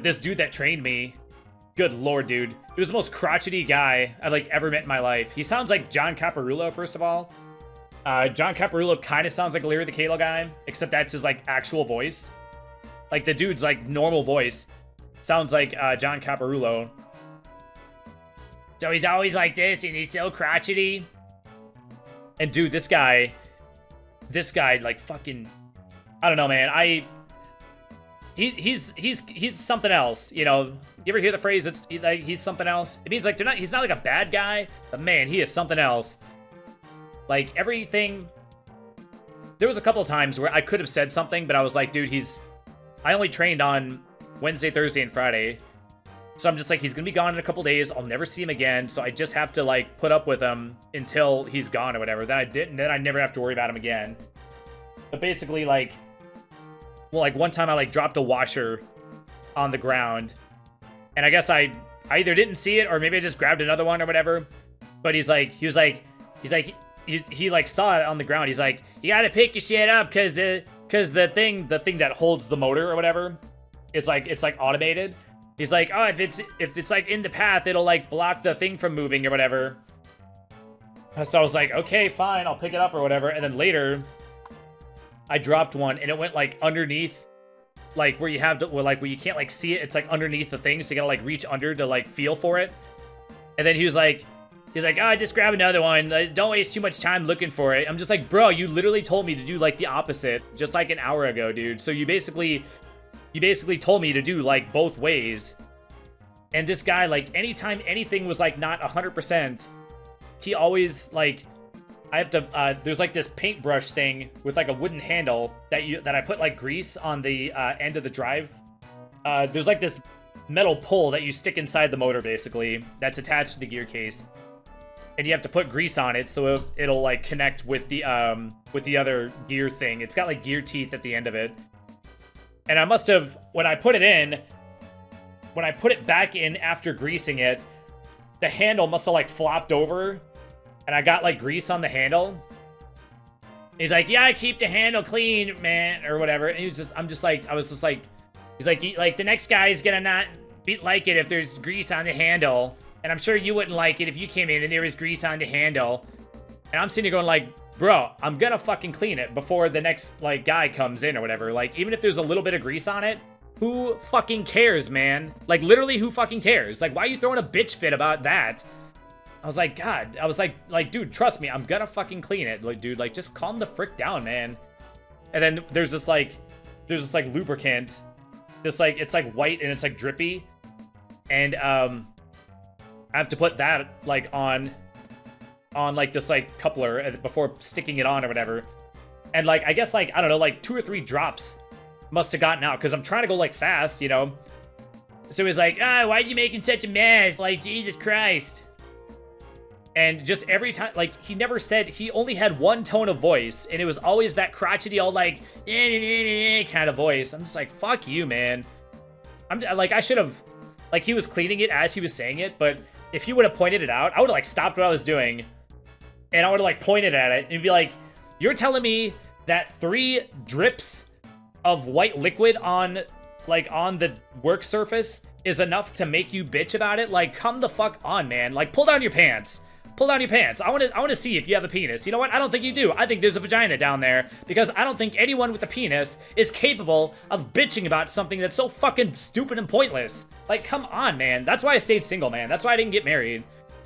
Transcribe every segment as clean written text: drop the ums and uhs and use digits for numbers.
this dude that trained me, good lord, dude. He was the most crotchety guy I've like ever met in my life. He sounds like John Caparulo, first of all. John Caparulo kind of sounds like a Larry the Cable guy, except that's his like actual voice. Like the dude's like normal voice sounds like John Caparulo. So he's always like this, and he's so crotchety. And dude, this guy, like fucking, I don't know, man. He's something else, you know. You ever hear the phrase? It's like he's something else. It means like he's not like a bad guy, but man, he is something else. Like everything. There was a couple of times where I could have said something, but I was like, dude, I only trained on Wednesday, Thursday, and Friday. So I'm just like, he's gonna be gone in a couple days. I'll never see him again. So I just have to like put up with him until he's gone or whatever. Then I never have to worry about him again. But basically, like, well, like one time I like dropped a washer on the ground, and I guess I either didn't see it or maybe I just grabbed another one or whatever. But he saw it on the ground. He's like, you gotta pick your shit up because the thing that holds the motor or whatever, it's like automated. He's like, oh, if it's like in the path, it'll like block the thing from moving or whatever. So I was like, okay, fine, I'll pick it up or whatever. And then later, I dropped one and it went like underneath, like where you have to, where you can't like see it. It's like underneath the thing, so you gotta like reach under to like feel for it. And then he's like, oh, just grab another one. Don't waste too much time looking for it. I'm just like, bro, you literally told me to do like the opposite just like an hour ago, dude. So you basically told me to do like both ways. And this guy, like anytime anything was like not 100%, he always like, I have to, there's like this paintbrush thing with like a wooden handle that I put like grease on the end of the drive. There's like this metal pole that you stick inside the motor basically that's attached to the gear case. And you have to put grease on it so it'll like connect with the other gear thing. It's got like gear teeth at the end of it. And I must have, when I put it back in after greasing it, the handle must have like flopped over and I got like grease on the handle. He's like, yeah, keep the handle clean, man, or whatever. And he's like, the next guy's gonna not like it if there's grease on the handle. And I'm sure you wouldn't like it if you came in and there was grease on the handle. And I'm sitting here going like, bro, I'm gonna fucking clean it before the next, like, guy comes in or whatever. Like, even if there's a little bit of grease on it, who fucking cares, man? Like, literally, who fucking cares? Like, why are you throwing a bitch fit about that? I was like, God, I was like, dude, trust me, I'm gonna fucking clean it. Like, dude, like, just calm the frick down, man. And then there's this lubricant. This, like, it's, like, white and it's, like, drippy. And, I have to put that, like, on like this like coupler before sticking it on or whatever. And like I guess like I don't know, like 2 or 3 drops must have gotten out because I'm trying to go like fast, you know. So he's like, why are you making such a mess? Like, Jesus Christ. And just every time, like, he never said, he only had one tone of voice, and it was always that crotchety all like kind of voice. I'm just like, fuck you, man. I'm like, I should have, like, he was cleaning it as he was saying it, but if he would have pointed it out, I would have like stopped what I was doing and I would have like pointed at it and be like, you're telling me that 3 drips of white liquid on the work surface is enough to make you bitch about it? Like, come the fuck on, man. Like, pull down your pants. Pull down your pants. I want to see if you have a penis. You know what? I don't think you do. I think there's a vagina down there because I don't think anyone with a penis is capable of bitching about something that's so fucking stupid and pointless. Like, come on, man. That's why I stayed single, man. That's why I didn't get married.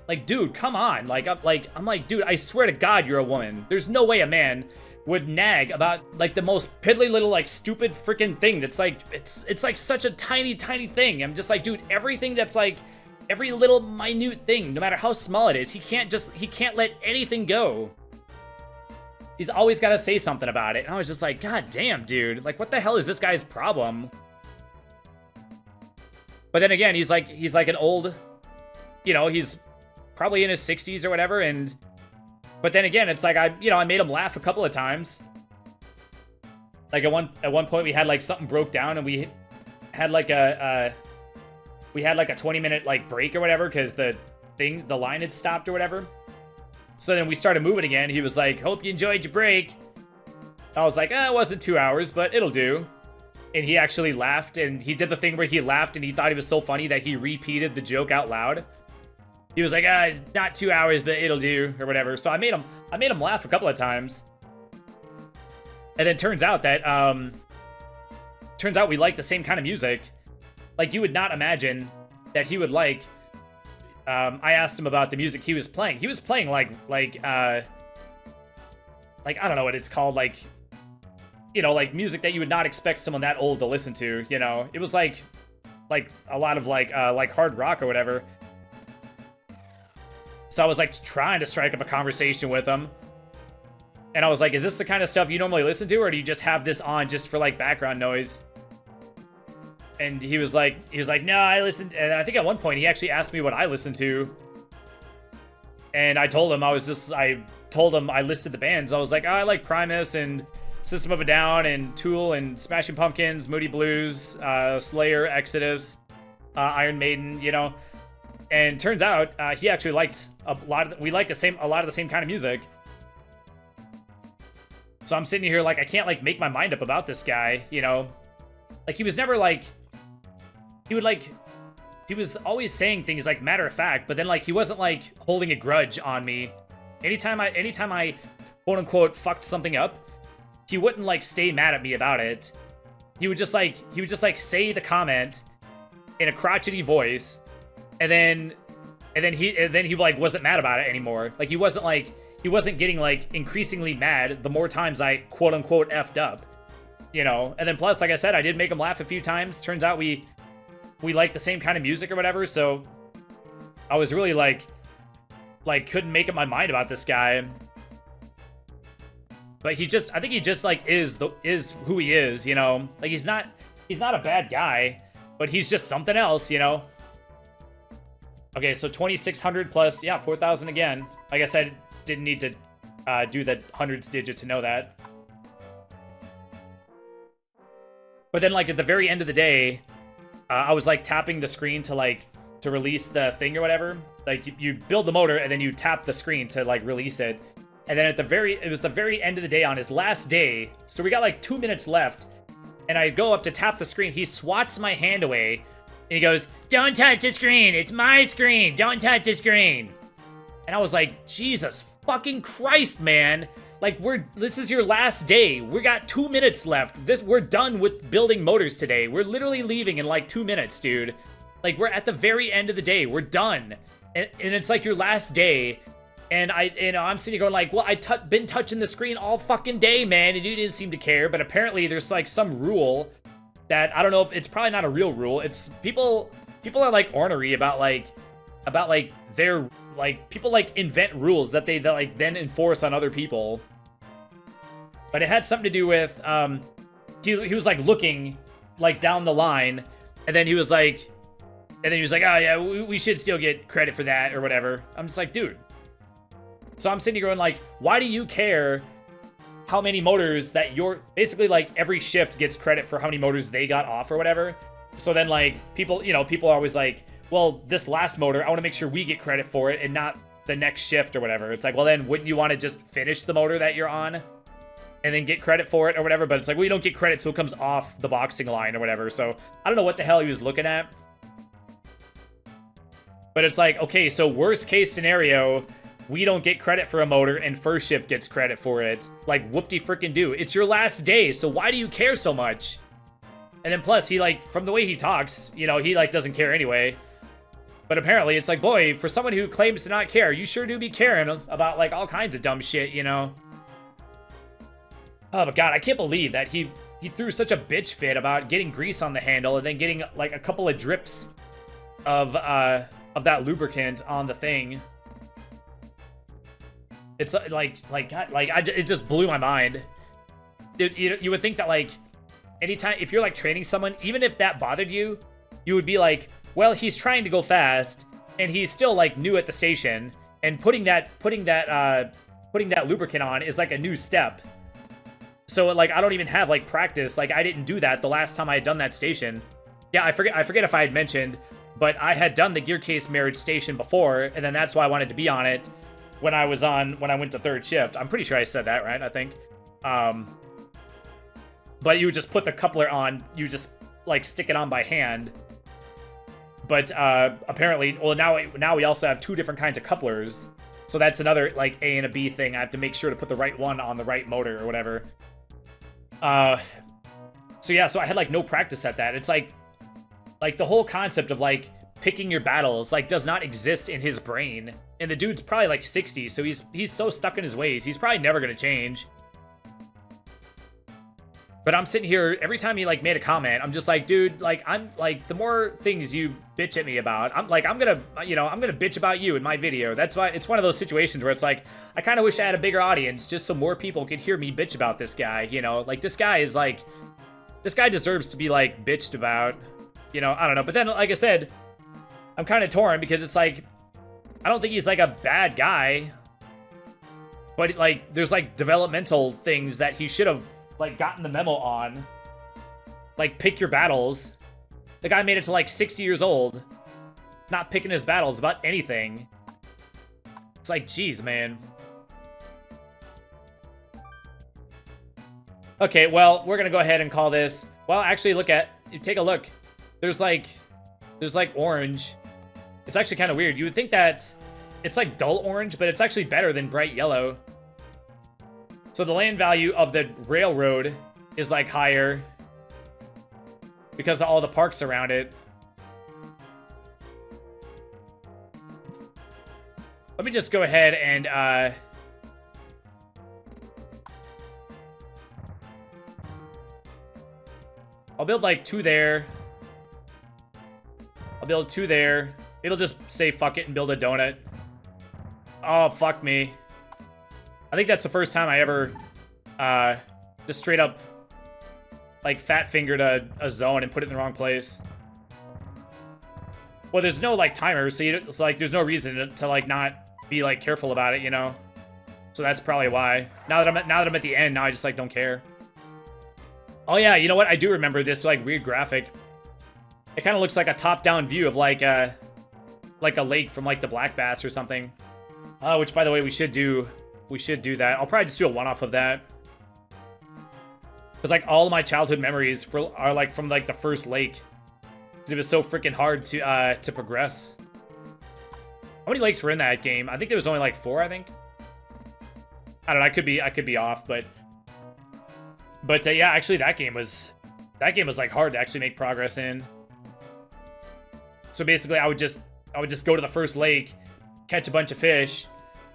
Like, dude, come on. Like, I'm like, dude, I swear to God, you're a woman. There's no way a man would nag about like the most piddly little like stupid freaking thing that's like, it's like such a tiny thing. I'm just like, dude, everything that's like every little minute thing, no matter how small it is, he can't let anything go. He's always got to say something about it. And I was just like, God damn, dude. Like, what the hell is this guy's problem? But then again, he's like an old, you know, he's probably in his 60s or whatever. But then again, it's like, I made him laugh a couple of times. Like at one point we had like something broke down and we had like a 20-minute like break or whatever because the line had stopped or whatever. So then we started moving again. He was like, hope you enjoyed your break. I was like, it wasn't 2 hours, but it'll do. and he actually laughed, and he did the thing where he laughed and he thought it was so funny that he repeated the joke out loud. He was like, not 2 hours, but it'll do, or whatever. So I made him laugh a couple of times. And then turns out that, we like the same kind of music. Like, you would not imagine that he would like, I asked him about the music he was playing. He was playing like, I don't know what it's called, like, you know, like music that you would not expect someone that old to listen to, you know? It was like a lot of like hard rock or whatever. So I was like trying to strike up a conversation with him. And I was like, is this the kind of stuff you normally listen to, or do you just have this on just for like background noise? And he was like, no, I listened. And I think at one point he actually asked me what I listened to. And I told him I listed the bands. I was like, I like Primus and System of a Down and Tool and Smashing Pumpkins, Moody Blues, Slayer, Exodus, Iron Maiden, you know. And turns out he actually liked we liked a lot of the same kind of music. So I'm sitting here like I can't like make my mind up about this guy, you know. Like he was never like he was always saying things like matter of fact, but then like he wasn't like holding a grudge on me. Anytime I quote unquote fucked something up, he wouldn't like stay mad at me about it. He would just like say the comment in a crotchety voice, and then he like wasn't mad about it anymore. Like he wasn't getting like increasingly mad the more times I quote unquote effed up, you know. And then plus, like I said, I did make him laugh a few times. Turns out we like the same kind of music or whatever. So I was really like couldn't make up my mind about this guy. But I think he just like is who he is, you know. Like he's not a bad guy, but he's just something else, you know. Okay, so 2,600 plus, yeah, 4,000 again. Like I said, didn't need to do the hundreds digit to know that. But then like at the very end of the day, I was like tapping the screen to release the thing or whatever. Like you build the motor and then you tap the screen to like release it. And then it was the very end of the day on his last day. So we got like 2 minutes left. And I go up to tap the screen. He swats my hand away. And he goes, "Don't touch the screen. It's my screen. Don't touch the screen." And I was like, Jesus fucking Christ, man. Like this is your last day. We got 2 minutes left. We're done with building motors today. We're literally leaving in like 2 minutes, dude. Like we're at the very end of the day. We're done. And it's like your last day. And I'm sitting here going like, well, been touching the screen all fucking day, man, and you didn't seem to care. But apparently there's like some rule that I don't know if it's probably not a real rule. It's people are like ornery about their like people like invent rules that they like then enforce on other people. But it had something to do with he was like looking like down the line, and then he was like, oh yeah, we should still get credit for that or whatever. I'm just like, dude. So I'm sitting here going like, why do you care how many motors that basically like every shift gets credit for how many motors they got off or whatever. So then like people are always like, well, this last motor, I want to make sure we get credit for it and not the next shift or whatever. It's like, well then wouldn't you want to just finish the motor that you're on and then get credit for it or whatever? But it's like, well, you don't get credit so it comes off the boxing line or whatever. So I don't know what the hell he was looking at. But it's like, okay, so worst case scenario, we don't get credit for a motor and first shift gets credit for it. Like, whoop-de-frickin-do. It's your last day, so why do you care so much? And then plus, he like, from the way he talks, you know, he like doesn't care anyway. But apparently, it's like, boy, for someone who claims to not care, you sure do be caring about like all kinds of dumb shit, you know? Oh my god, I can't believe that he threw such a bitch fit about getting grease on the handle and then getting like a couple of drips of that lubricant on the thing. It's it just blew my mind. You would think that like anytime if you're like training someone, even if that bothered you, you would be like, well, he's trying to go fast and he's still like new at the station, and putting that lubricant on is like a new step. So like I don't even have like practice. Like I didn't do that the last time I had done that station. Yeah, I forget if I had mentioned, but I had done the gear case marriage station before, and then that's why I wanted to be on it. When I went to third shift. I'm pretty sure I said that, right? I think. but you just put the coupler on, you just like stick it on by hand. But apparently, well, now we also have 2 different kinds of couplers. So that's another like A and a B thing. I have to make sure to put the right one on the right motor or whatever. So yeah, so I had like no practice at that. It's like the whole concept of like picking your battles like does not exist in his brain. And the dude's probably like 60, so he's so stuck in his ways. He's probably never gonna change. But I'm sitting here, every time he like made a comment, I'm just like, dude, like I'm like, the more things you bitch at me about, I'm gonna bitch about you in my video. That's why it's one of those situations where it's like, I kind of wish I had a bigger audience just so more people could hear me bitch about this guy, you know? Like this guy deserves to be like bitched about, you know? I don't know. But then, like I said, I'm kind of torn because it's like, I don't think he's like a bad guy, but like there's like developmental things that he should have like gotten the memo on. Like pick your battles. The guy made it to like 60 years old, not picking his battles about anything. It's like, geez, man. Okay, well, we're gonna go ahead and call this. Well, actually, take a look. There's like orange. It's actually kind of weird. You would think that it's like dull orange, but it's actually better than bright yellow. So the land value of the railroad is like higher because of all the parks around it. Let me just go ahead and I'll build like 2 there. I'll build 2 there. It'll just say fuck it and build a donut. Oh, fuck me. I think that's the first time I ever just straight up like fat fingered a zone and put it in the wrong place. Well, there's no like timer, so it's like there's no reason to like not be like careful about it, you know? So that's probably why. Now that I'm at the end, now I just like don't care. Oh yeah, you know what? I do remember this like weird graphic. It kind of looks like a top-down view of like a lake from like the Black Bass or something. Which by the way, we should do that. I'll probably just do a one-off of that. Because like all of my childhood memories are like from like the first lake. Because it was so freaking hard to progress. How many lakes were in that game? I think there was only like 4, I think. I don't know, I could be off, but yeah, actually that game was like hard to actually make progress in. So basically I would just go to the first lake, catch a bunch of fish,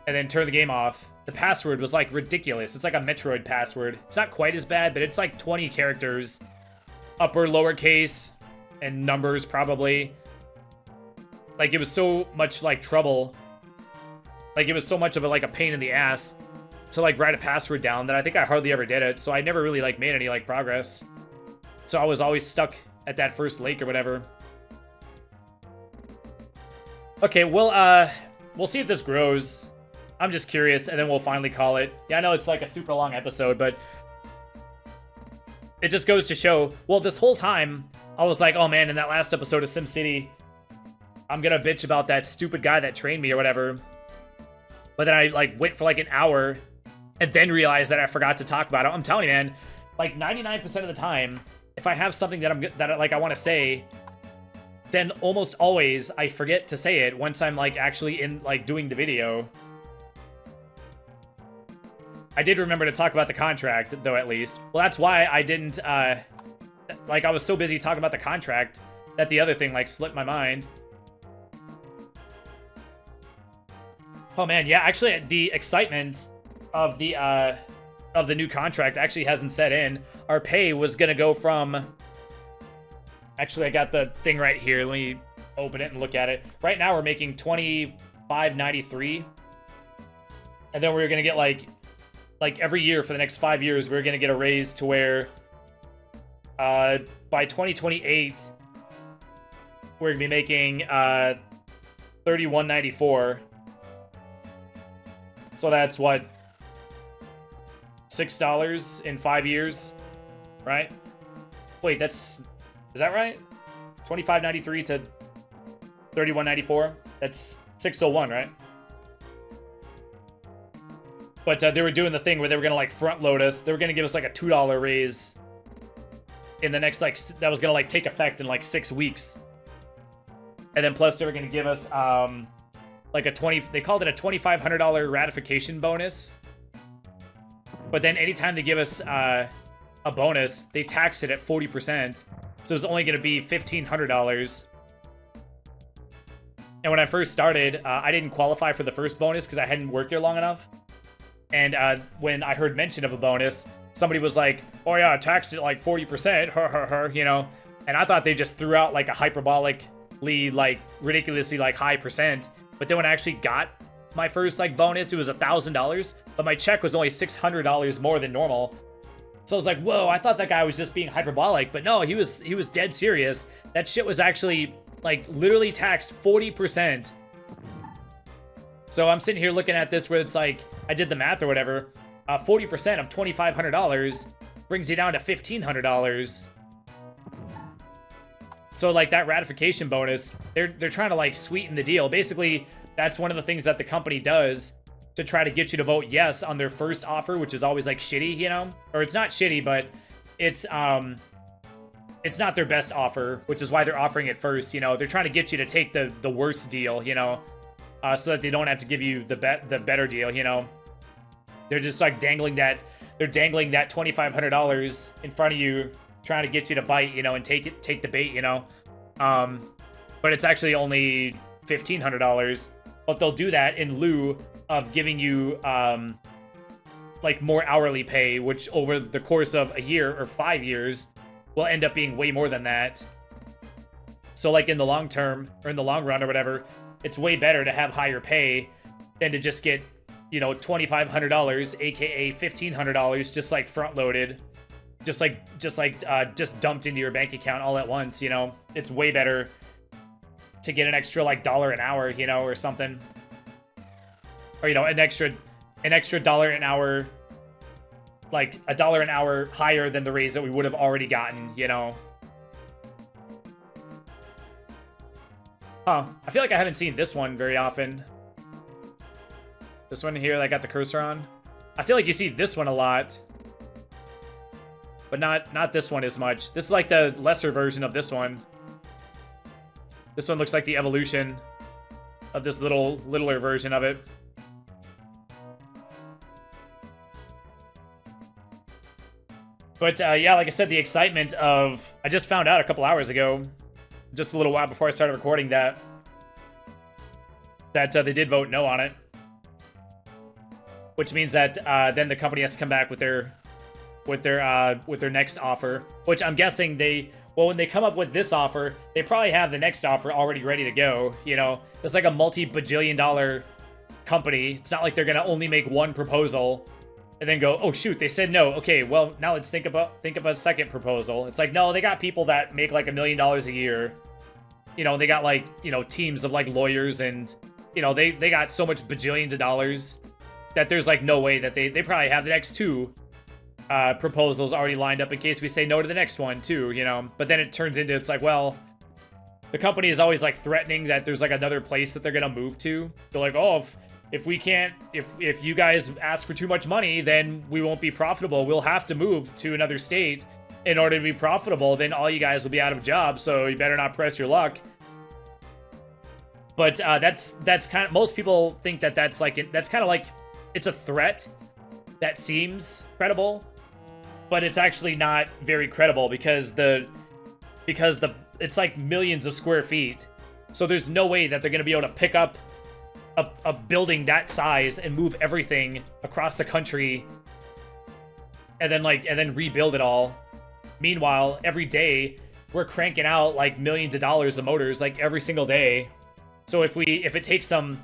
and then turn the game off. The password was like ridiculous. It's like a Metroid password. It's not quite as bad, but it's like 20 characters. Upper, lowercase, and numbers probably. Like it was so much like trouble. Like it was so much of a pain in the ass to like write a password down that I think I hardly ever did it. So I never really like made any like progress. So I was always stuck at that first lake or whatever. Okay, we'll see if this grows. I'm just curious, and then we'll finally call it. Yeah, I know it's like a super long episode, but it just goes to show, well, this whole time, I was like, oh man, in that last episode of SimCity, I'm gonna bitch about that stupid guy that trained me or whatever. But then I like went for like an hour, and then realized that I forgot to talk about it. I'm telling you, man, like 99% of the time, if I have something that I want to say, then almost always I forget to say it once I'm like actually in like doing the video. I did remember to talk about the contract, though, at least. Well, that's why I didn't, like, I was so busy talking about the contract that the other thing, like, slipped my mind. Oh, man, yeah, actually, the excitement of the new contract actually hasn't set in. Our pay was gonna go from... Actually, I got the thing right here. Let me open it and look at it. Right now, we're making $25.93. And then we're gonna get, like every year for the next 5 years, we're gonna get a raise to where by 2028 we're gonna be making $31.94. So that's what, $6 in 5 years, right? Wait, is that right? 25.93 to 31.94. That's 601, right? But they were doing the thing where they were gonna like front load us. They were gonna give us like a $2 raise in the next that was gonna take effect in 6 weeks. And then plus they were gonna give us they called it a $2,500 ratification bonus. But then anytime they give us a bonus, they tax it at 40%. So it's only gonna be $1,500. And when I first started, I didn't qualify for the first bonus because I hadn't worked there long enough. And when I heard mention of a bonus, somebody was like, "Oh yeah, taxed it 40%, you know." And I thought they just threw out a hyperbolically, ridiculously high percent. But then when I actually got my first bonus, it was $1,000, but my check was only $600 more than normal. So I was like, "Whoa!" I thought that guy was just being hyperbolic, but no, he was dead serious. That shit was actually literally taxed 40%. So I'm sitting here looking at this where it's I did the math or whatever. 40% of $2,500 brings you down to $1,500. So that ratification bonus, they're trying to sweeten the deal. Basically, that's one of the things that the company does to try to get you to vote yes on their first offer, which is always shitty, you know? Or it's not shitty, but it's not their best offer, which is why they're offering it first, you know? They're trying to get you to take the worst deal, you know? So that they don't have to give you the better deal, you know? They're just dangling that $2,500 in front of you, trying to get you to bite, you know, and take the bait, you know? But it's actually only $1,500. But they'll do that in lieu of giving you more hourly pay, which over the course of a year or 5 years will end up being way more than that. So in the long term or in the long run or whatever, it's way better to have higher pay than to just get, you know, $2,500, aka $1,500, just front loaded, just dumped into your bank account all at once. You know, it's way better to get an extra $1 an hour, you know, or something, or you know, an extra $1 an hour, $1 an hour higher than the raise that we would have already gotten, you know. Huh. I feel like I haven't seen this one very often. This one here that I got the cursor on. I feel like you see this one a lot. But not this one as much. This is the lesser version of this one. This one looks like the evolution of this littler version of it. But yeah, like I said, the excitement of... I just found out a couple hours ago, just a little while before I started recording that they did vote no on it. Which means that then the company has to come back with their next offer. Which I'm guessing when they come up with this offer, they probably have the next offer already ready to go. You know, it's a multi-bajillion-dollar company. It's not like they're gonna only make one proposal and then go, "Oh shoot, they said no. Okay, well now let's think about a second proposal." It's no, they got people that make $1 million a year. You know, they got you know, teams of lawyers, and you know, they got so much bajillions of dollars that there's no way that they probably have the next two proposals already lined up in case we say no to the next one too, you know. But then it turns into, it's well, the company is always threatening that there's another place that they're gonna move to. They're "Oh, if we can't, if you guys ask for too much money, then we won't be profitable. We'll have to move to another state in order to be profitable. Then all you guys will be out of jobs, so you better not press your luck." But that's kind of, most people think that that's kind of it's a threat that seems credible, but it's actually not very credible because it's millions of square feet. So there's no way that they're going to be able to pick up a building that size and move everything across the country and then rebuild it all. Meanwhile, every day we're cranking out millions of dollars of motors every single day. So if it takes some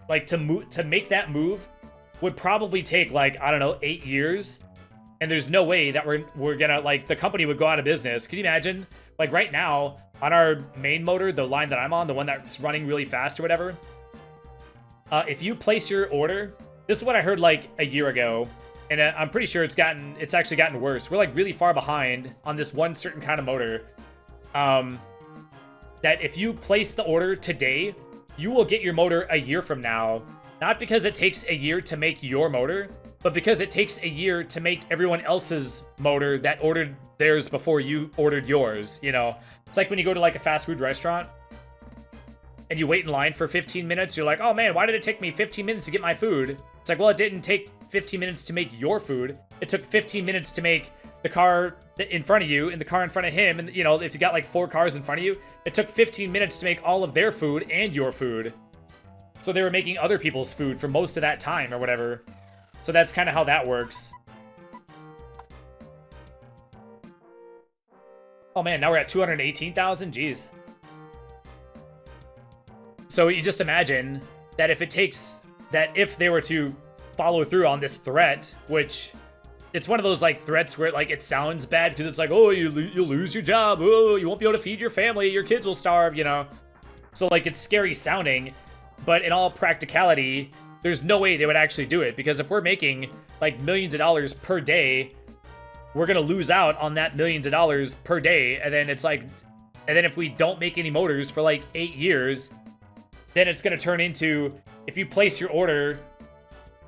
to make that move would probably take I don't know, 8 years, and there's no way that we're gonna the company would go out of business. Can you imagine right now on our main motor, the line that I'm on, the one that's running really fast or whatever, if you place your order, this is what I heard a year ago, and I'm pretty sure it's actually gotten worse. We're really far behind on this one certain kind of motor, that if you place the order today, you will get your motor a year from now. Not because it takes a year to make your motor, but because it takes a year to make everyone else's motor that ordered theirs before you ordered yours, you know? It's like when you go to like a fast food restaurant and you wait in line for 15 minutes, you're like, oh man, why did it take me 15 minutes to get my food? It's like, well, it didn't take 15 minutes to make your food. It took 15 minutes to make the car in front of you and the car in front of him. And, you know, if you got like 4 cars in front of you, it took 15 minutes to make all of their food and your food. So they were making other people's food for most of that time or whatever. So that's kind of how that works. Oh man, now we're at 218,000? Jeez. So you just imagine that if it takes, that if they were to follow through on this threat, which it's one of those like threats where like it sounds bad because it's like, oh, you'll lose your job, oh, you won't be able to feed your family, your kids will starve, you know? So like it's scary sounding, but in all practicality, there's no way they would actually do it, because if we're making like millions of dollars per day, we're gonna lose out on that millions of dollars per day, and then it's like, and then if we don't make any motors for like 8 years, then it's gonna turn into, if you place your order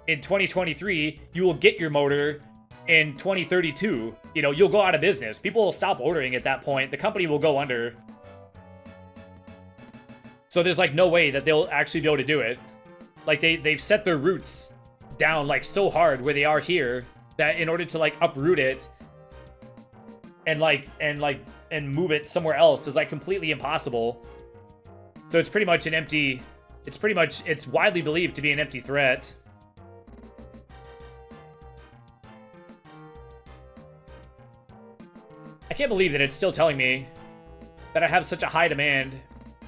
in 2023, you will get your motor in 2032. You know, you'll go out of business. People will stop ordering at that point. The company will go under. So there's like no way that they'll actually be able to do it. Like they've set their roots down like so hard where they are here that in order to like uproot it and move it somewhere else is like completely impossible. So it's pretty much an empty, it's widely believed to be an empty threat. I can't believe that it's still telling me that I have such a high demand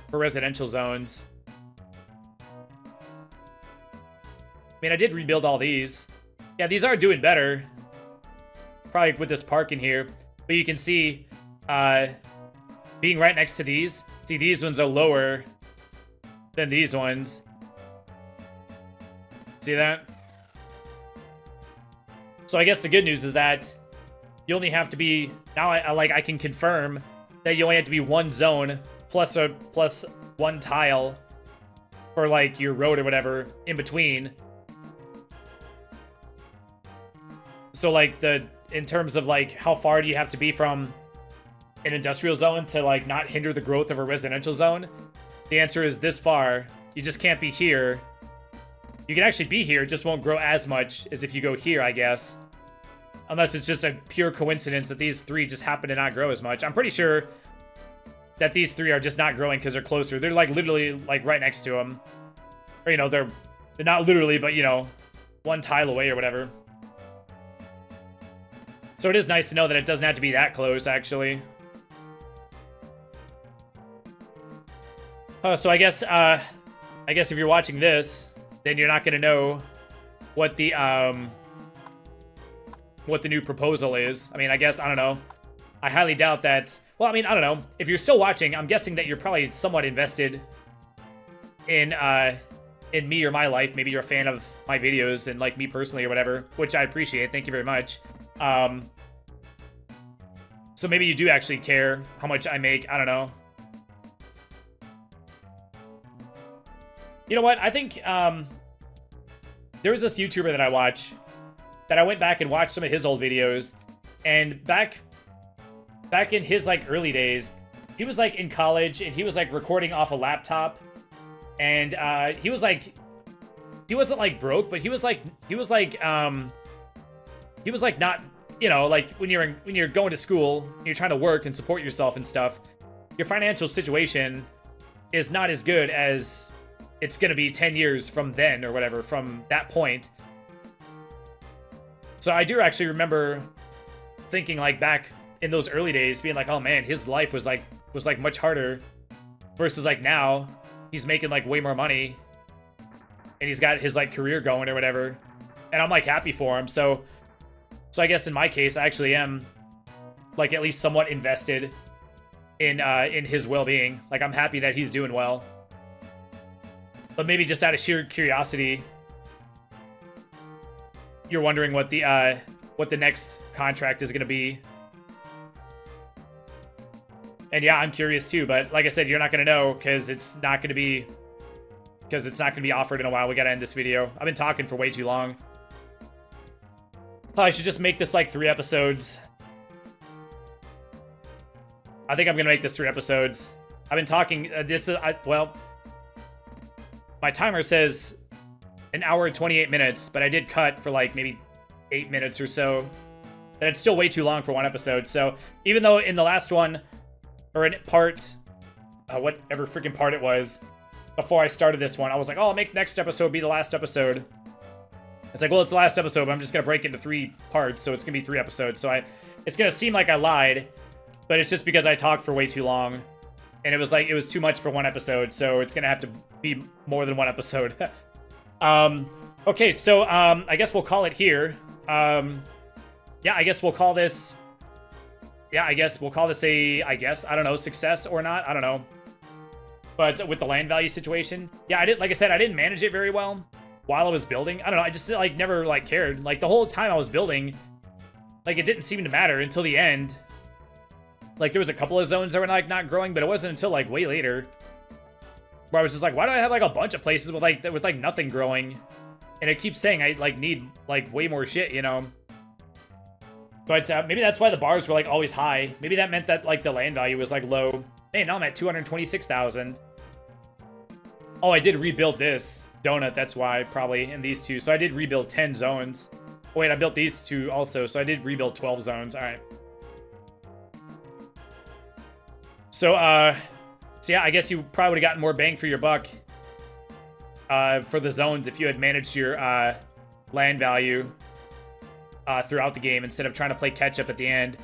for residential zones. I mean, I did rebuild all these. Yeah, these are doing better. Probably with this park in here. But you can see, being right next to these, see these ones are lower than these ones. See that? So I guess the good news is that you only have to be, now I can confirm that you only have to be one zone plus one tile for like your road or whatever in between. So like in terms of like how far do you have to be from an industrial zone to like not hinder the growth of a residential zone? The answer is this far. You just can't be here. You can actually be here, it just won't grow as much as if you go here, I guess. Unless it's just a pure coincidence that these 3 just happen to not grow as much. I'm pretty sure that these 3 are just not growing because they're closer. They're like literally like right next to them. Or, you know, they're not literally, but you know, one tile away or whatever. So it is nice to know that it doesn't have to be that close, actually. So I guess if you're watching this, then you're not gonna know what the new proposal is. I mean, I guess, I don't know. I highly doubt that. Well, I mean, I don't know. If you're still watching, I'm guessing that you're probably somewhat invested in me or my life. Maybe you're a fan of my videos and like me personally or whatever, which I appreciate. Thank you very much. So maybe you do actually care how much I make. I don't know. You know what? I think there was this YouTuber that I watch that I went back and watched some of his old videos, and back in his like early days, he was like in college and he was like recording off a laptop, and he was like, he wasn't like broke, but he was like not, you know, like when you're going to school, you're trying to work and support yourself and stuff, your financial situation is not as good as it's gonna be 10 years from then or whatever, from that point. So I do actually remember thinking like back in those early days, being like, oh man, his life was like much harder versus like now he's making like way more money and he's got his like career going or whatever. And I'm like happy for him. So I guess in my case, I actually am like at least somewhat invested in his well-being. Like I'm happy that he's doing well. But maybe just out of sheer curiosity, you're wondering what the next contract is going to be. And yeah, I'm curious too, but like I said, you're not going to know because it's not going to be offered in a while. We got to end this video. I've been talking for way too long. I should just make this like 3 episodes. I think I'm gonna make this 3 episodes. I've been talking. Well, my timer says an hour and 28 minutes, but I did cut for like maybe 8 minutes or so. But it's still way too long for 1 episode. So even though in the last one, or in part, whatever freaking part it was, before I started this one, I was like, oh, I'll make next episode be the last episode. It's like, well, it's the last episode, but I'm just gonna break it into 3 parts, so it's gonna be 3 episodes. So it's gonna seem like I lied, but it's just because I talked for way too long. And it was like, it was too much for 1 episode, so it's gonna have to be more than 1 episode. Okay, so, I guess we'll call it here. Yeah, I guess we'll call this... Yeah, I guess we'll call this a, I don't know, success or not, I don't know. But with the land value situation, yeah, like I said, I didn't manage it very well while I was building. I don't know, I just, like, never, like, cared. Like, the whole time I was building, like, it didn't seem to matter until the end. Like, there was a couple of zones that were, like, not growing, but it wasn't until, like, way later where I was just like, why do I have, like, a bunch of places with, like, nothing growing? And it keeps saying I, like, need, like, way more shit, you know? But maybe that's why the bars were, like, always high. Maybe that meant that, like, the land value was, like, low. Hey, now I'm at 226,000. Oh, I did rebuild this donut, that's why, probably, and these 2. So I did rebuild 10 zones. Oh, wait, I built these 2 also, so I did rebuild 12 zones. All right. So, yeah, I guess you probably would have gotten more bang for your buck for the zones if you had managed your land value throughout the game instead of trying to play catch-up at the end.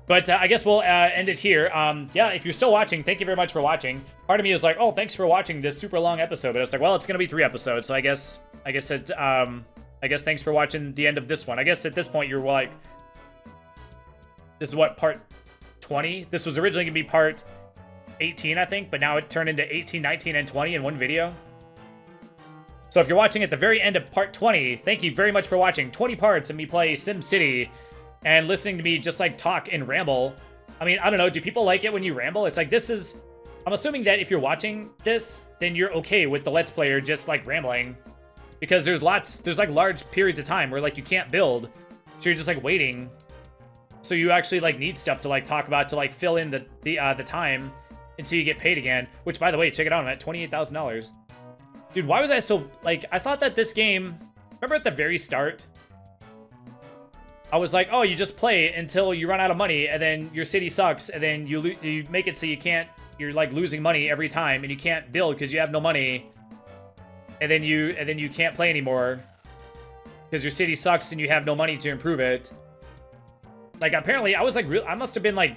But I guess we'll end it here. Yeah, if you're still watching, thank you very much for watching. Part of me is like, oh, thanks for watching this super long episode. But it's like, well, it's gonna be 3 episodes, so I guess thanks for watching the end of this one. I guess at this point you're like, this is what, part 20? This was originally gonna be part 18, I think, but now it turned into 18, 19, and 20 in one video. So if you're watching at the very end of part 20, thank you very much for watching 20 parts of me play SimCity and listening to me just like talk and ramble. I mean, I don't know, do people like it when you ramble? It's like, I'm assuming that if you're watching this, then you're okay with the Let's Player just like rambling. Because there's like large periods of time where like you can't build. So you're just like waiting. So you actually like need stuff to like talk about to like fill in the time until you get paid again. Which, by the way, check it out, I'm at $28,000. Dude, why was I so, like, I thought that this game, remember at the very start? I was like, oh, you just play until you run out of money, and then your city sucks, and then you make it so you're like losing money every time, and you can't build because you have no money, and then you can't play anymore because your city sucks and you have no money to improve it. Like, apparently, I was like, I must have been like,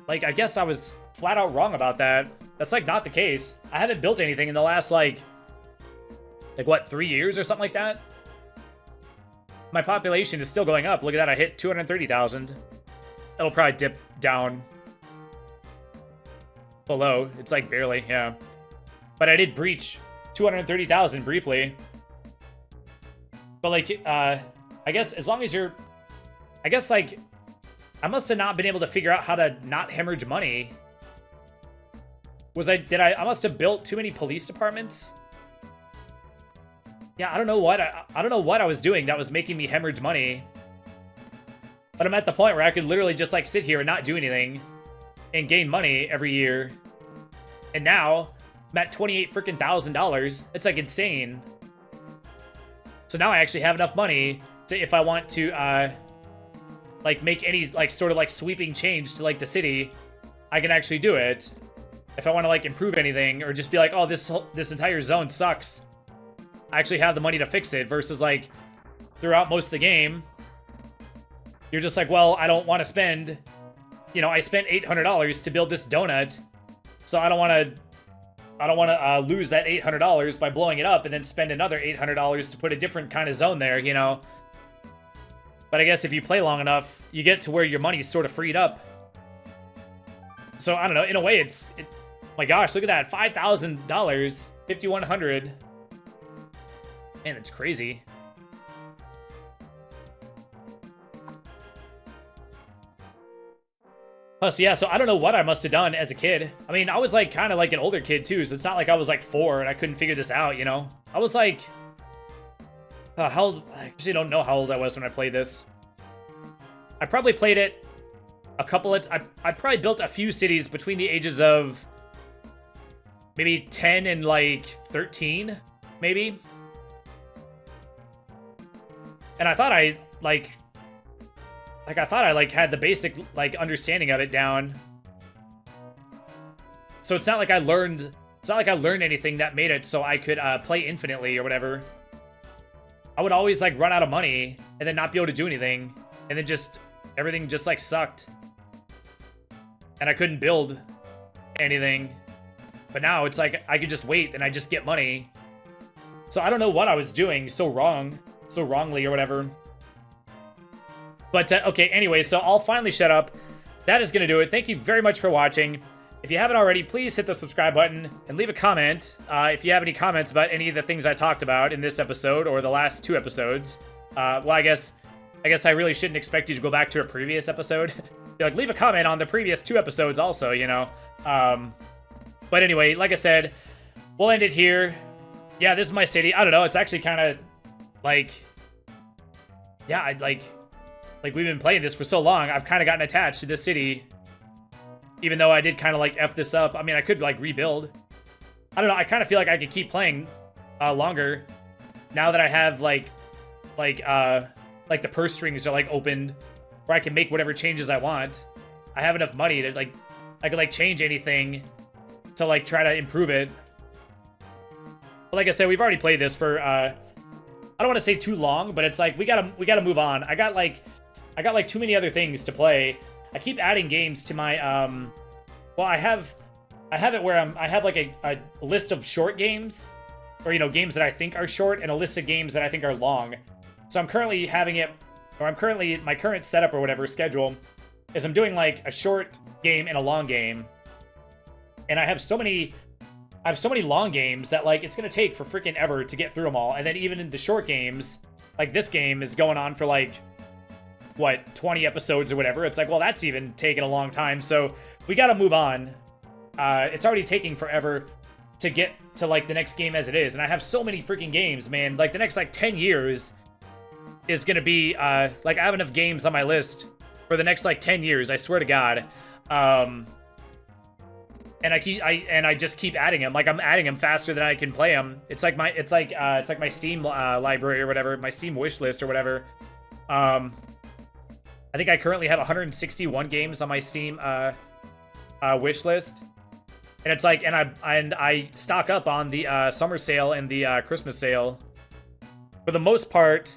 I guess I was flat out wrong about that. That's like not the case. I haven't built anything in the last like what, 3 years or something like that? My population is still going up. Look at that, I hit 230,000. It'll probably dip down below. It's like barely, yeah. But I did breach 230,000 briefly. But like, I guess as long as you're, I guess like, I must have not been able to figure out how to not hemorrhage money. I must have built too many police departments? Yeah, I don't know what I was doing that was making me hemorrhage money. But I'm at the point where I could literally just like sit here and not do anything and gain money every year. And now I'm at $28,000. It's like insane. So now I actually have enough money to, if I want to like make any like sort of like sweeping change to like the city, I can actually do it. If I want to like improve anything or just be like, oh, this entire zone sucks, I actually have the money to fix it, versus like throughout most of the game, you're just like, well, I don't want to spend, you know, I spent $800 to build this donut, so I don't want to lose that $800 by blowing it up and then spend another $800 to put a different kind of zone there, you know. But I guess if you play long enough, you get to where your money's sort of freed up. So I don't know, in a way, my gosh, look at that, $5,000, $5,100. Man, it's crazy. Plus, yeah, so I don't know what I must have done as a kid. I mean, I was like kind of like an older kid too, so it's not like I was like 4 and I couldn't figure this out, you know? I was like, how old? I actually don't know how old I was when I played this. I probably played it a couple of... I probably built a few cities between the ages of maybe 10 and like 13, maybe. And I thought I had the basic like understanding of it down. So it's not like I learned anything that made it so I could play infinitely or whatever. I would always like run out of money and then not be able to do anything, and then just everything just like sucked. And I couldn't build anything. But now it's like I could just wait and I just get money. So I don't know what I was doing so wrongly or whatever. But okay, anyway, so I'll finally shut up. That is going to do it. Thank you very much for watching. If you haven't already, please hit the subscribe button and leave a comment if you have any comments about any of the things I talked about in this episode or the last 2 episodes. Well, I guess I really shouldn't expect you to go back to a previous episode. Like, leave a comment on the previous 2 episodes also, you know. But anyway, like I said, we'll end it here. Yeah, this is my city. I don't know. It's actually kind of like, yeah, like we've been playing this for so long. I've kind of gotten attached to this city. Even though I did kind of like F this up. I mean, I could like rebuild. I don't know. I kind of feel like I could keep playing longer now that I have like the purse strings are like opened where I can make whatever changes I want. I have enough money to like, I could like change anything to like try to improve it. But like I said, we've already played this for I don't want to say too long, but it's like we gotta move on. I got like too many other things to play. I keep adding games to my well, I have it where I have like a list of short games, or you know, games that I think are short, and a list of games that I think are long. So I'm currently my current setup or whatever schedule is I'm doing like a short game and a long game. And I have so many long games that like it's gonna take for freaking ever to get through them all. And then even in the short games, like this game is going on for like what, 20 episodes or whatever. It's like, well, that's even taking a long time. So we gotta move on. It's already taking forever to get to like the next game as it is. And I have so many freaking games, man. Like the next like 10 years is gonna be like I have enough games on my list for the next like 10 years. I swear to God. And I just keep adding them. Like I'm adding them faster than I can play them. It's like my Steam library or whatever, my Steam wish list or whatever. I think I currently have 161 games on my Steam wish list, and it's like, and I stock up on the summer sale and the Christmas sale. For the most part,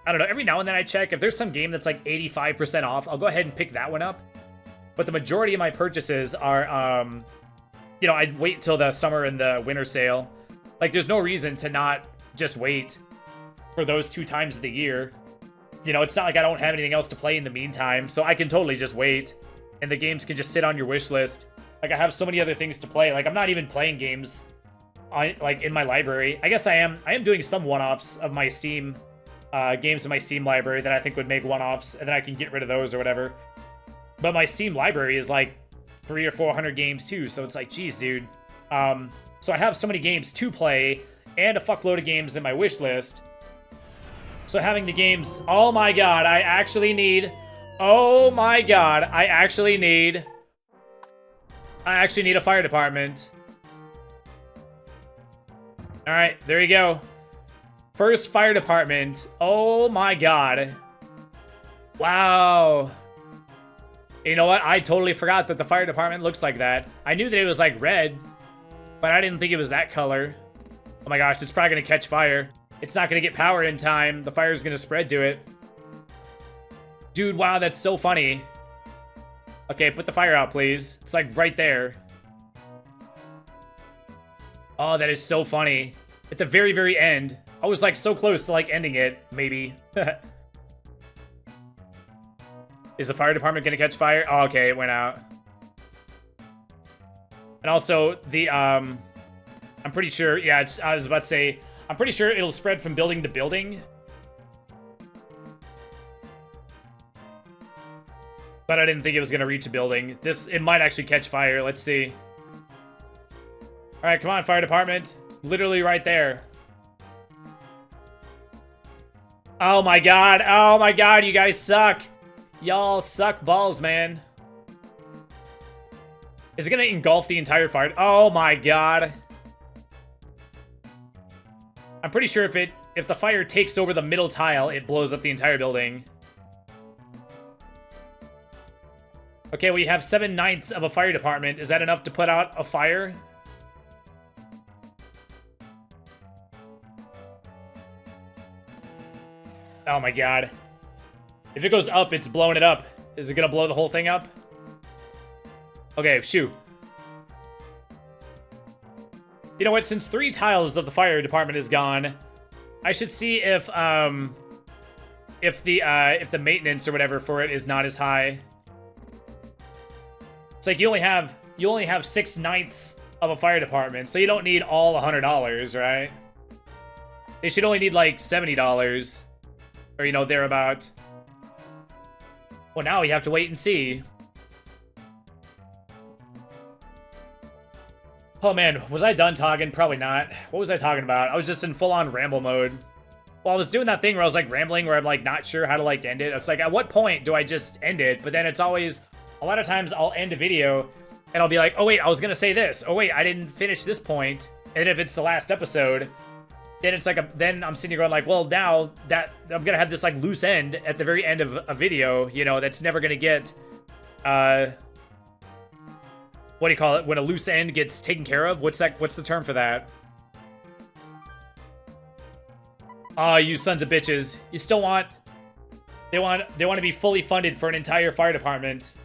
I don't know. Every now and then I check if there's some game that's like 85% off. I'll go ahead and pick that one up. But the majority of my purchases are, you know, I wait till the summer and the winter sale. Like, there's no reason to not just wait for those 2 times of the year. You know, it's not like I don't have anything else to play in the meantime, so I can totally just wait, and the games can just sit on your wish list. Like, I have so many other things to play. Like, I'm not even playing games, like, in my library. I guess I am doing some one-offs of my Steam, games in my Steam library that I think would make one-offs, and then I can get rid of those or whatever. But my Steam library is, like, 300 or 400 games, too, so it's like, geez, dude. So I have so many games to play, and a fuckload of games in my wish list. So having the games, oh my god, I actually need a fire department. Alright, there you go. First fire department. Oh my god. Wow. You know what? I totally forgot that the fire department looks like that. I knew that it was like red, but I didn't think it was that color. Oh my gosh, it's probably gonna catch fire. It's not gonna get power in time. The fire's gonna spread to it. Dude, wow, that's so funny. Okay, put the fire out, please. It's like right there. Oh, that is so funny. At the very, very end. I was like so close to like ending it, maybe. Is the fire department gonna catch fire? Oh, okay, it went out. And also, the, I'm pretty sure, yeah, I was about to say, I'm pretty sure it'll spread from building to building. But I didn't think it was gonna reach a building. It might actually catch fire, let's see. Alright, come on, fire department. It's literally right there. Oh my god, you guys suck. Y'all suck balls, man. Is it gonna engulf the entire fire? Oh my god. I'm pretty sure if the fire takes over the middle tile, it blows up the entire building. Okay, we have 7/9 of a fire department. Is that enough to put out a fire? Oh my god. If it goes up, it's blowing it up. Is it gonna blow the whole thing up? Okay, shoot. You know what? Since 3 tiles of the fire department is gone, I should see if the maintenance or whatever for it is not as high. It's like you only have 6/9 of a fire department, so you don't need all $100, right? They should only need like $70, or you know, thereabout. Well, now we have to wait and see. Oh man, was I done talking? Probably not. What was I talking about? I was just in full-on ramble mode. Well, I was doing that thing where I was like rambling, where I'm like not sure how to like end it. It's like, at what point do I just end it? But then it's always, a lot of times I'll end a video and I'll be like, oh wait, I was gonna say this. Oh wait, I didn't finish this point. And if it's the last episode, then it's like then I'm sitting here going like, well, now that I'm gonna have this like loose end at the very end of a video, you know, that's never gonna get, what do you call it? When a loose end gets taken care of? What's the term for that? Ah, you sons of bitches. You still want... They want to be fully funded for an entire fire department,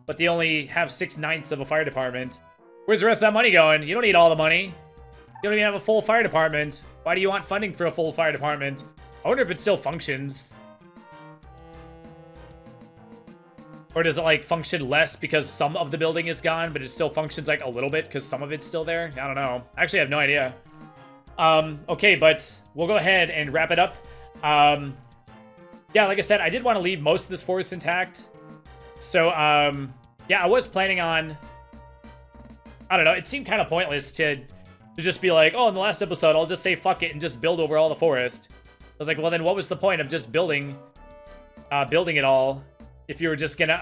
but they only have 6/9 of a fire department. Where's the rest of that money going? You don't need all the money. You don't even have a full fire department. Why do you want funding for a full fire department? I wonder if it still functions. Or does it, like, function less because some of the building is gone, but it still functions, like, a little bit because some of it's still there? I don't know. I actually have no idea. Okay, but we'll go ahead and wrap it up. Yeah, like I said, I did want to leave most of this forest intact. So, yeah, I was planning on... I don't know, it seemed kind of pointless to just be like, oh, in the last episode, I'll just say fuck it and just build over all the forest. I was like, well, then what was the point of just building it all? If you were just gonna,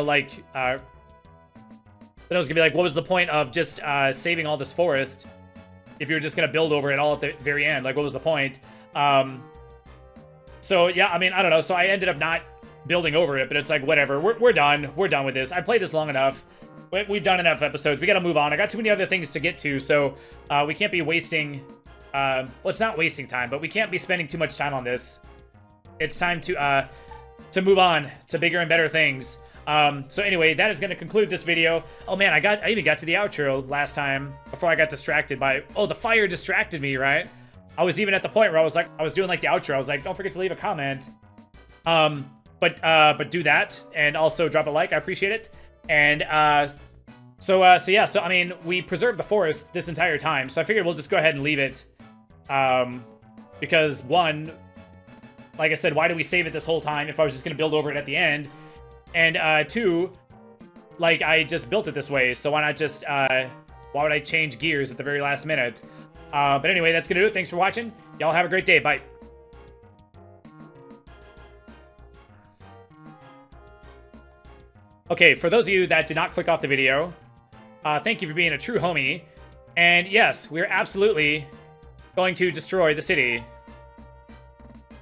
like, then I was gonna be like, what was the point of just, saving all this forest if you were just gonna build over it all at the very end? Like, what was the point? So, yeah, I mean, I don't know. So I ended up not building over it, but it's like, whatever. We're done. We're done with this. I played this long enough. We've done enough episodes. We gotta move on. I got too many other things to get to, so, we can't be wasting, well, it's not wasting time, but we can't be spending too much time on this. It's time to move on to bigger and better things. So anyway, that is going to conclude this video. Oh man, I even got to the outro last time before I got distracted by... Oh, the fire distracted me, right? I was even at the point where I was doing like the outro. I was like, don't forget to leave a comment. But do that and also drop a like. I appreciate it. And so yeah. So I mean, we preserved the forest this entire time. So I figured we'll just go ahead and leave it. Because one... Like I said, why did we save it this whole time if I was just going to build over it at the end? And, 2, like, I just built it this way, so why not just, why would I change gears at the very last minute? But anyway, that's going to do it. Thanks for watching. Y'all have a great day. Bye. Okay, for those of you that did not click off the video, thank you for being a true homie. And yes, we're absolutely going to destroy the city.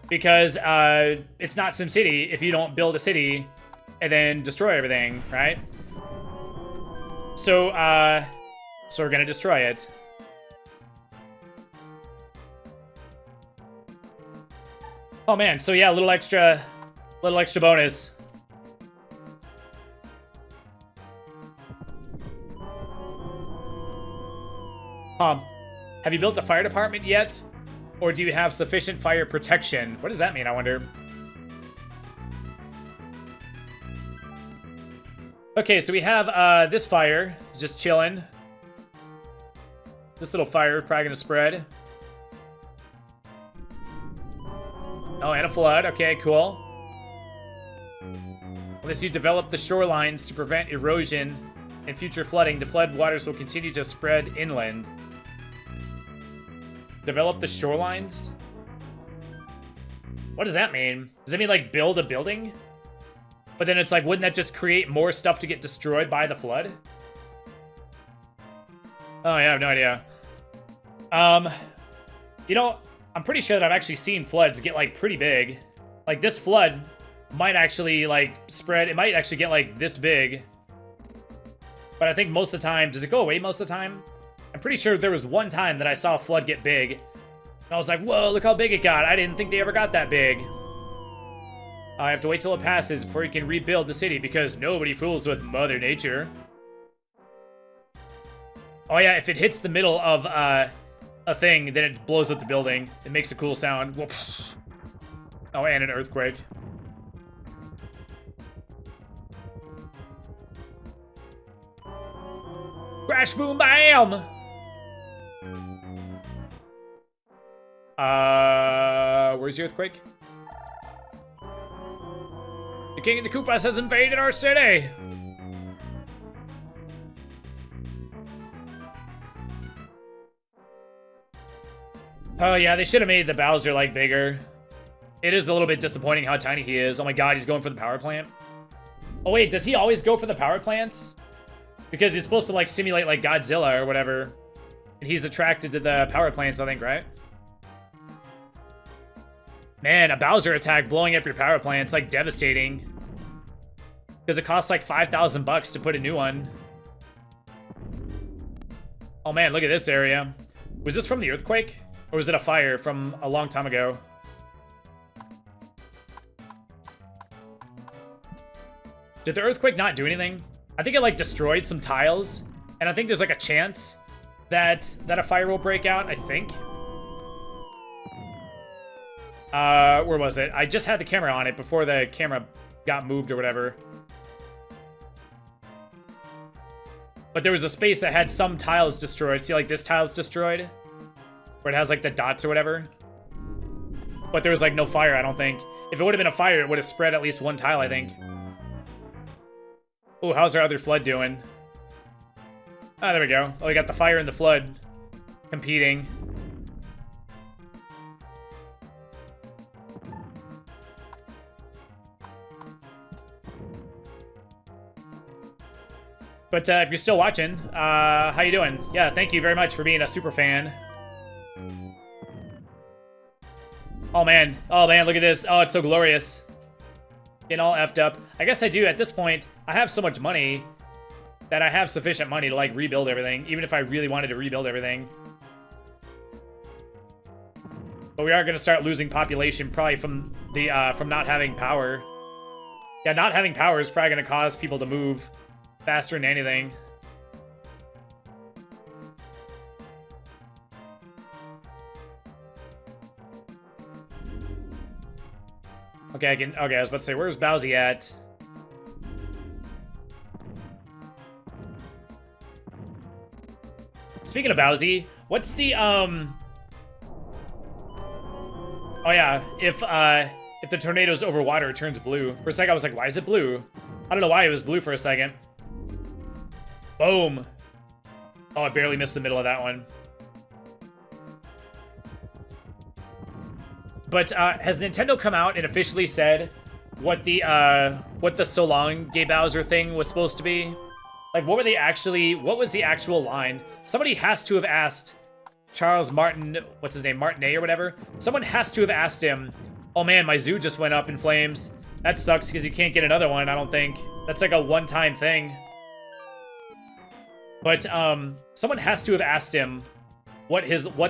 Because it's not SimCity if you don't build a city and then destroy everything, right? So we're gonna destroy it. Oh man, so yeah, a little extra bonus. Have you built a fire department yet? Or do you have sufficient fire protection? What does that mean, I wonder? Okay, so we have this fire just chilling. This little fire is probably gonna spread. Oh, and a flood. Okay, cool. Unless you develop the shorelines to prevent erosion and future flooding, the flood waters will continue to spread inland. Develop the shorelines? What does that mean? Does it mean, like, build a building? But then it's like, wouldn't that just create more stuff to get destroyed by the flood? Oh, yeah, I have no idea. You know, I'm pretty sure that I've actually seen floods get, like, pretty big. Like, this flood might actually, like, spread. It might actually get, like, this big. But I think most of the time... Does it go away most of the time? I'm pretty sure there was one time that I saw a flood get big. And I was like, whoa, look how big it got. I didn't think they ever got that big. I have to wait till it passes before you can rebuild the city because nobody fools with Mother Nature. Oh yeah, if it hits the middle of a thing, then it blows up the building. It makes a cool sound. Whoops. Oh, and an earthquake. Crash, boom, bam! Where's the earthquake? The King of the Koopas has invaded our city! Oh yeah, they should have made the Bowser, like, bigger. It is a little bit disappointing how tiny he is. Oh my god, he's going for the power plant. Oh wait, does he always go for the power plants? Because he's supposed to, like, simulate, like, Godzilla or whatever. And he's attracted to the power plants, I think, right? Man, a Bowser attack blowing up your power plant's, like, devastating. Because it costs, like, 5,000 bucks to put a new one. Oh man, look at this area. Was this from the earthquake? Or was it a fire from a long time ago? Did the earthquake not do anything? I think it, like, destroyed some tiles. And I think there's, like, a chance that a fire will break out, I think. Where was it? I just had the camera on it before the camera got moved or whatever. But there was a space that had some tiles destroyed. See, like, this tile's destroyed? Where it has, like, the dots or whatever. But there was, like, no fire, I don't think. If it would have been a fire, it would have spread at least one tile, I think. Oh, how's our other flood doing? Ah, there we go. Oh, we got the fire and the flood competing. But if you're still watching, how you doing? Yeah, thank you very much for being a super fan. Oh man, look at this. Oh, it's so glorious. Getting all effed up. I guess I do, at this point, I have so much money that I have sufficient money to, like, rebuild everything, even if I really wanted to rebuild everything. But we are going to start losing population probably from the, from not having power. Yeah, not having power is probably going to cause people to move faster than anything. Okay, okay, I was about to say, where's Bowsy at? Speaking of Bowsy, what's the, Oh yeah, if the tornado's over water, it turns blue. For a second, I was like, why is it blue? I don't know why it was blue for a second. Boom. Oh, I barely missed the middle of that one. But has Nintendo come out and officially said what the So Long Gay Bowser thing was supposed to be? Like, what was the actual line? Somebody has to have asked Charles Martin, what's his name, Martinet or whatever? Someone has to have asked him, oh man, my zoo just went up in flames. That sucks because you can't get another one, I don't think. That's like a one-time thing. But someone has to have asked him what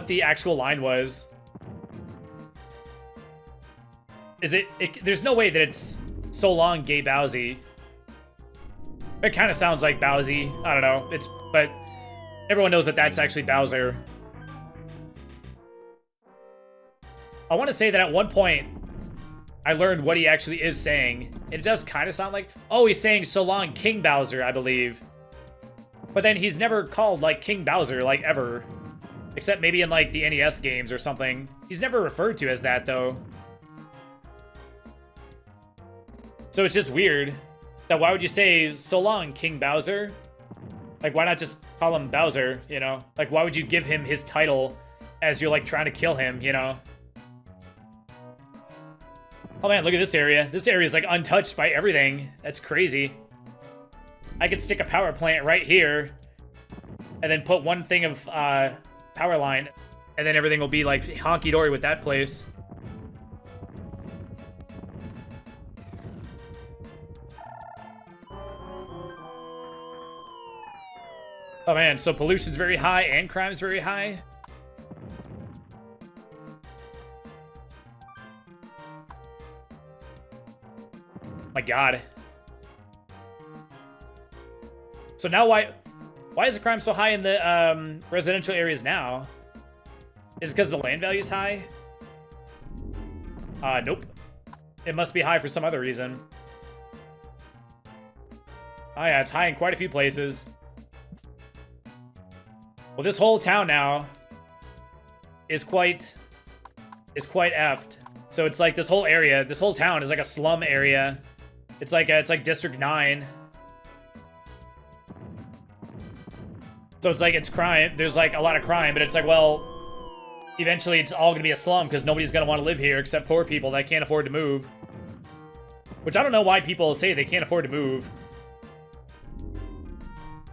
the actual line was. Is it there's no way that it's So Long Gay Bowsy. It kind of sounds like Bowsy. I don't know. But everyone knows that that's actually Bowser. I want to say that at one point I learned what he actually is saying. It does kind of sound like, oh, he's saying So Long King Bowser, I believe. But then he's never called, like, King Bowser, like, ever. Except maybe in, like, the NES games or something. He's never referred to as that, though. So it's just weird that why would you say, so long, King Bowser? Like, why not just call him Bowser, you know? Like, why would you give him his title as you're, like, trying to kill him, you know? Oh man, look at this area. This area is like untouched by everything. That's crazy. I could stick a power plant right here and then put one thing of power line, and then everything will be like honky-dory with that place. Oh man, so pollution's very high and crime's very high? My god. So now why is the crime so high in the residential areas now? Is it because the land value's high? Nope. It must be high for some other reason. Oh yeah, it's high in quite a few places. Well, this whole town now is quite effed. So it's like this whole area, this whole town is like a slum area. It's like District 9. So it's like it's crime. There's like a lot of crime, but it's like, well, eventually it's all gonna be a slum because nobody's gonna want to live here except poor people that can't afford to move. Which I don't know why people say they can't afford to move.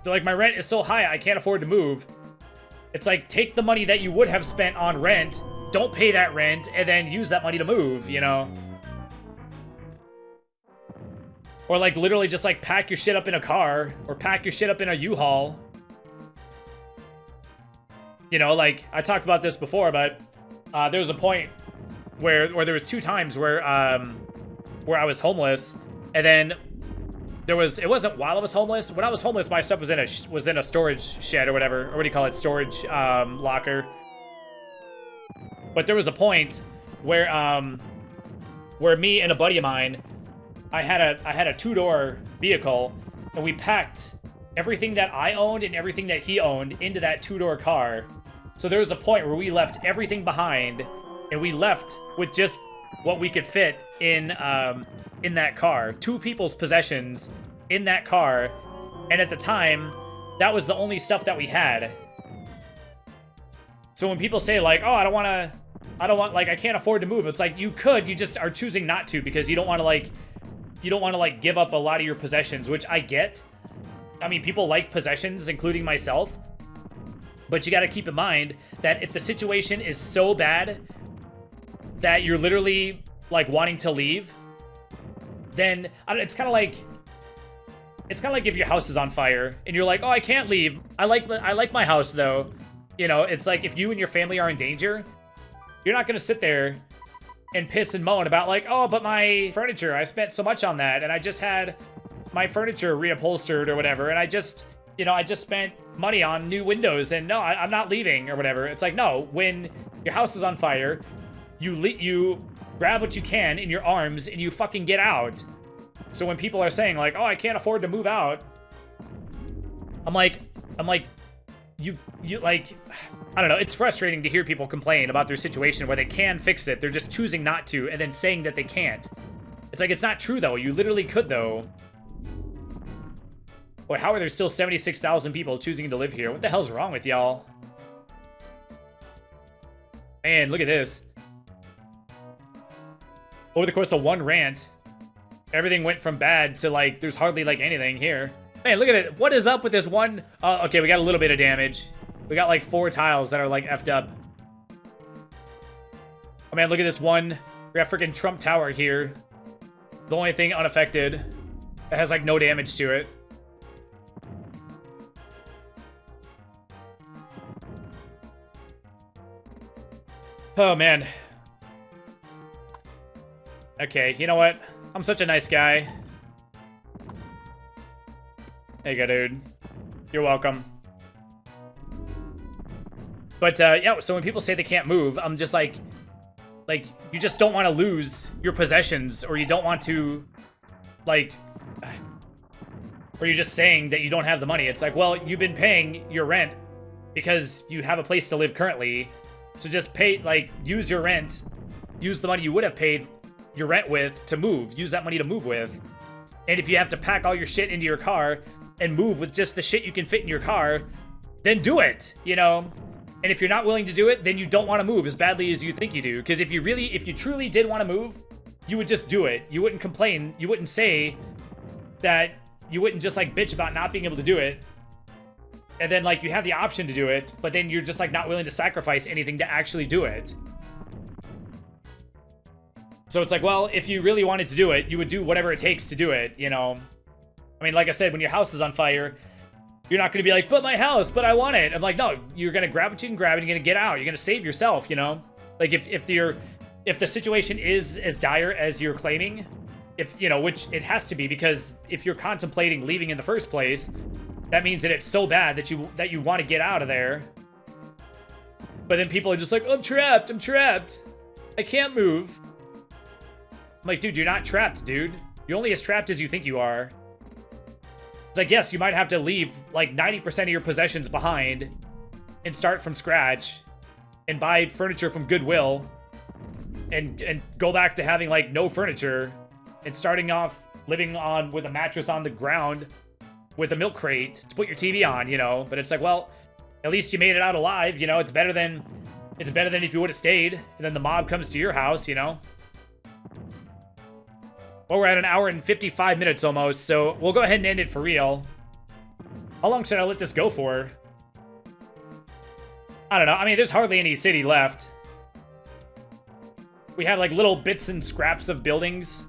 They're like, my rent is so high, I can't afford to move. It's like, take the money that you would have spent on rent, don't pay that rent, and then use that money to move, you know? Or like literally just like pack your shit up in a car, or pack your shit up in a U-Haul. You know, like, I talked about this before, but there was a point where there was 2 times where I was homeless, and then it wasn't while I was homeless. When I was homeless, my stuff was in a storage shed or whatever, or what do you call it, storage locker. But there was a point where me and a buddy of mine, I had a 2-door vehicle, and we packed everything that I owned and everything that he owned into that 2-door car. So there was a point where we left everything behind, and we left with just what we could fit in that car. 2 people's possessions in that car, and at the time, that was the only stuff that we had. So when people say like, oh, I don't want, like, I can't afford to move, it's like, you could, you just are choosing not to because you don't want to like give up a lot of your possessions, which I get. I mean, people like possessions, including myself, but you got to keep in mind that if the situation is so bad that you're literally like wanting to leave, then it's kind of like if your house is on fire and you're like, oh, I can't leave. I like my house though. You know, it's like if you and your family are in danger, you're not gonna sit there and piss and moan about like, oh, but my furniture, I spent so much on that, and I just had my furniture reupholstered or whatever, and I just spent money on new windows, and no, I'm not leaving or whatever. It's like, no, when your house is on fire, you grab what you can in your arms and you fucking get out. So when people are saying like, oh, I can't afford to move out, I'm like, you like, I don't know, it's frustrating to hear people complain about their situation where they can fix it, they're just choosing not to, and then saying that they can't. It's like, it's not true though, you literally could though. Boy, how are there still 76,000 people choosing to live here? What the hell's wrong with y'all? Man, look at this. Over the course of one rant, everything went from bad to like, there's hardly like anything here. Man, look at it. What is up with this one? Okay, we got a little bit of damage. We got like 4 tiles that are like effed up. Oh man, look at this one. We got freaking Trump Tower here. The only thing unaffected. That has like no damage to it. Oh man. Okay, you know what? I'm such a nice guy. There you go, dude. You're welcome. But, yeah, so when people say they can't move, I'm just like, you just don't want to lose your possessions, or you don't want to, like, or you're just saying that you don't have the money. It's like, well, you've been paying your rent because you have a place to live currently, so just pay, like, use your rent, use the money you would have paid your rent with to move, use that money to move with. And if you have to pack all your shit into your car and move with just the shit you can fit in your car, then do it, you know? And if you're not willing to do it, then you don't want to move as badly as you think you do. Because if you truly did want to move, you would just do it. You wouldn't complain. You wouldn't say that, you wouldn't just like bitch about not being able to do it. And then like you have the option to do it, but then you're just like not willing to sacrifice anything to actually do it. So it's like, well, if you really wanted to do it, you would do whatever it takes to do it, you know? I mean, like I said, when your house is on fire, you're not going to be like, but my house, but I want it. I'm like, no, you're going to grab what you can grab and you're going to get out. You're going to save yourself, you know? Like if the situation is as dire as you're claiming, if, you know, which it has to be, because if you're contemplating leaving in the first place, that means that it's so bad that you want to get out of there. But then people are just like, I'm trapped. I can't move. I'm like, dude, you're not trapped, dude. You're only as trapped as you think you are. It's like, yes, you might have to leave like 90% of your possessions behind and start from scratch and buy furniture from Goodwill and go back to having like no furniture and starting off living on with a mattress on the ground with a milk crate to put your TV on, you know? But it's like, well, at least you made it out alive, you know? It's better than if you would have stayed and then the mob comes to your house, you know? Well, we're at an hour and 55 minutes almost, so we'll go ahead and end it for real. How long should I let this go for? I don't know. I mean, there's hardly any city left. We have like little bits and scraps of buildings.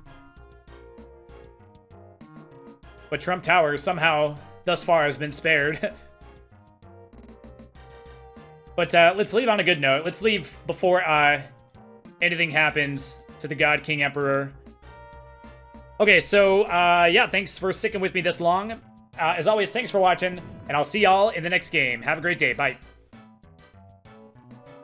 But Trump Tower somehow, thus far, has been spared. But let's leave on a good note. Let's leave before anything happens to the God King Emperor. Okay, so, yeah, thanks for sticking with me this long. As always, thanks for watching, and I'll see y'all in the next game. Have a great day. Bye.